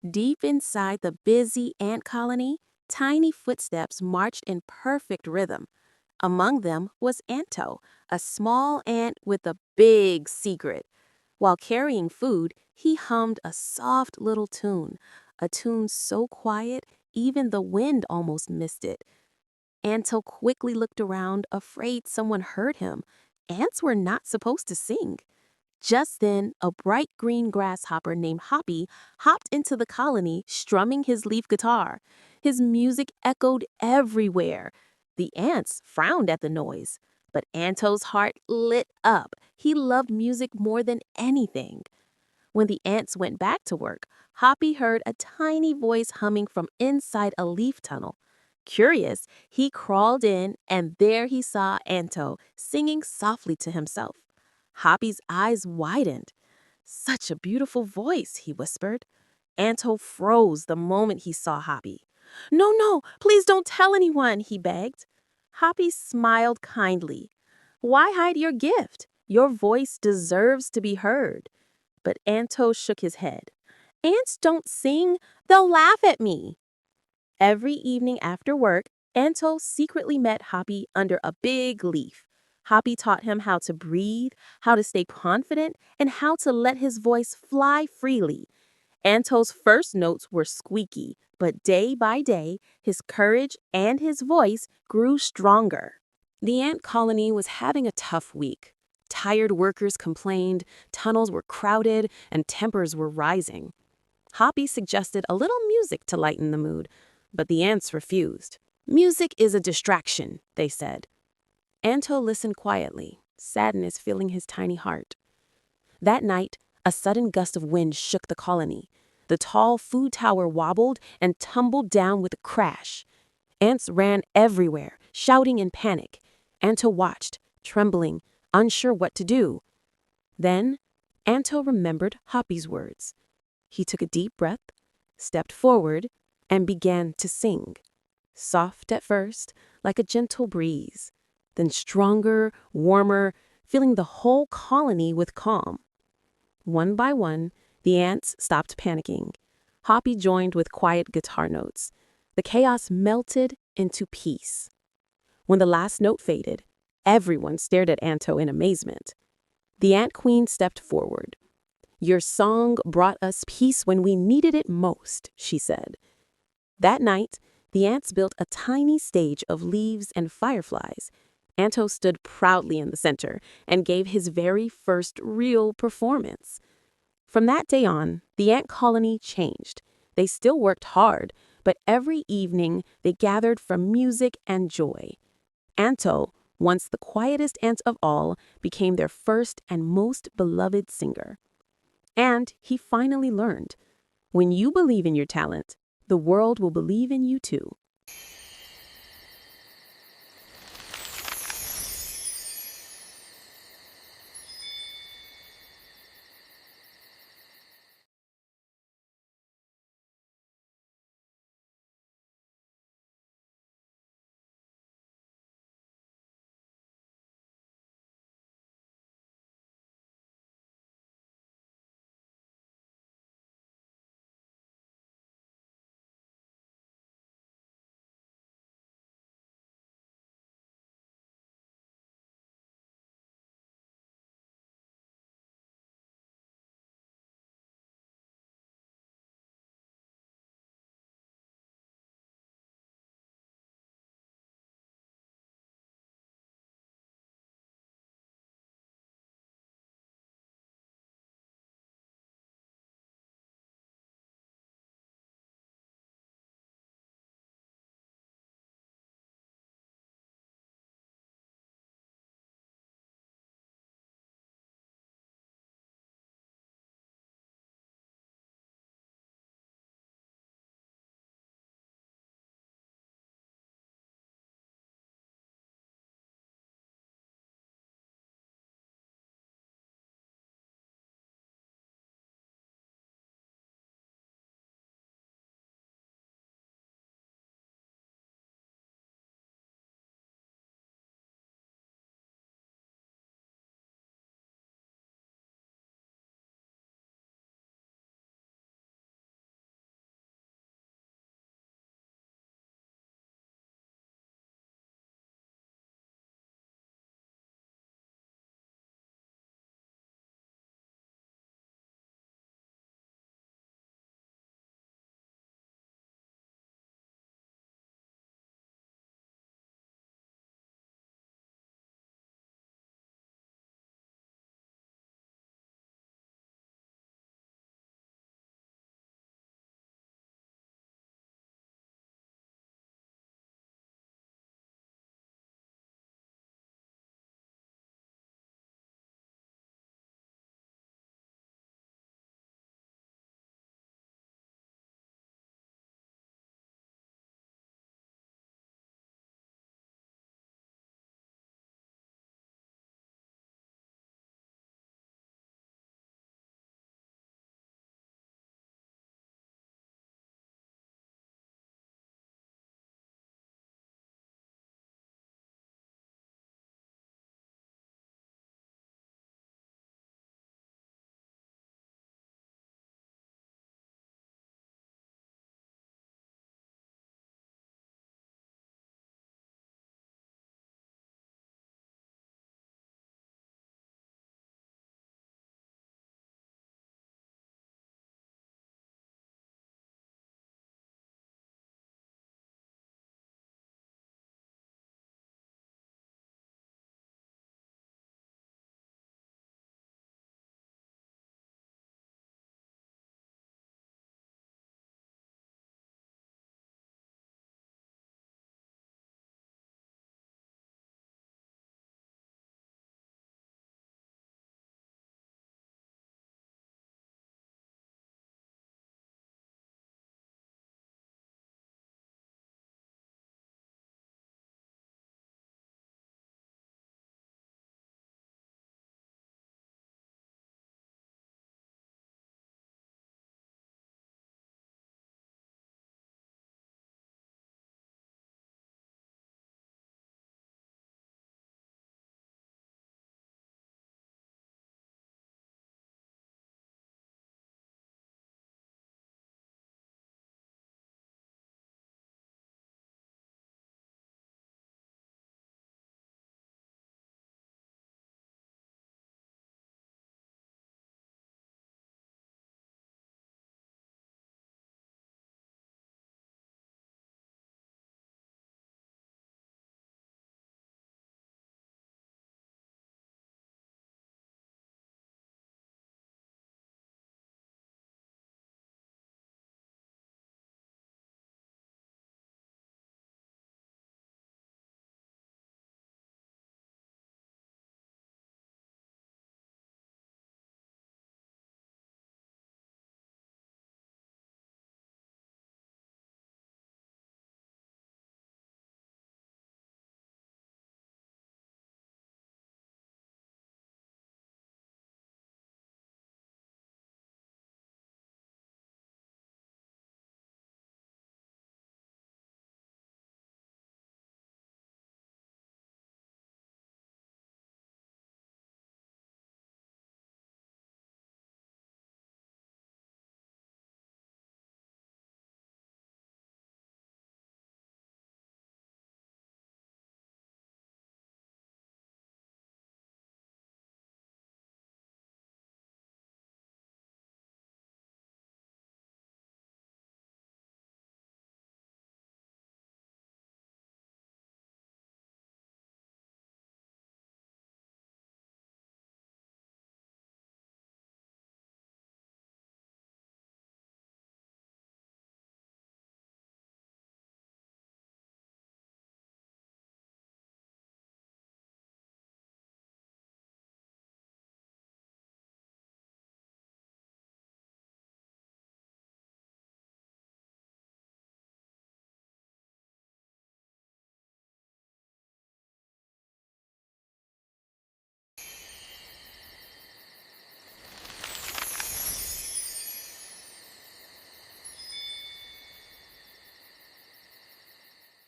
Deep inside the busy ant colony, tiny footsteps marched in perfect rhythm. Among them was Anto, a small ant with a big secret. While carrying food, he hummed a soft little tune, a tune so quiet even the wind almost missed it. Anto quickly looked around, afraid someone heard him. Ants were not supposed to sing. Just then, a bright green grasshopper named Hoppy hopped into the colony, strumming his leaf guitar. His music echoed everywhere. The ants frowned at the noise, but Anto's heart lit up. He loved music more than anything. When the ants went back to work, Hoppy heard a tiny voice humming from inside a leaf tunnel. Curious, he crawled in, and there he saw Anto singing softly to himself. Hoppy's eyes widened. "Such a beautiful voice," he whispered. Anto froze the moment he saw Hoppy. "No, no, please don't tell anyone," he begged. Hoppy smiled kindly. "Why hide your gift? Your voice deserves to be heard." But Anto shook his head. "Ants don't sing. They'll laugh at me." Every evening after work, Anto secretly met Hoppy under a big leaf. Hoppy taught him how to breathe, how to stay confident, and how to let his voice fly freely. Anto's first notes were squeaky, but day by day, his courage and his voice grew stronger. The ant colony was having a tough week. Tired workers complained, tunnels were crowded, and tempers were rising. Hoppy suggested a little music to lighten the mood, but the ants refused. "Music is a distraction," they said. Anto listened quietly, sadness filling his tiny heart. That night, a sudden gust of wind shook the colony. The tall food tower wobbled and tumbled down with a crash. Ants ran everywhere, shouting in panic. Anto watched, trembling, unsure what to do. Then, Anto remembered Hoppy's words. He took a deep breath, stepped forward, and began to sing. Soft at first, like a gentle breeze, then stronger, warmer, filling the whole colony with calm. One by one, the ants stopped panicking. Hoppy joined with quiet guitar notes. The chaos melted into peace. When the last note faded, everyone stared at Anto in amazement. The Ant Queen stepped forward. "Your song brought us peace when we needed it most," she said. That night, the ants built a tiny stage of leaves and fireflies. Anto stood proudly in the center and gave his very first real performance. From that day on, the ant colony changed. They still worked hard, but every evening they gathered for music and joy. Anto, once the quietest ant of all, became their first and most beloved singer. And he finally learned, when you believe in your talent, the world will believe in you too.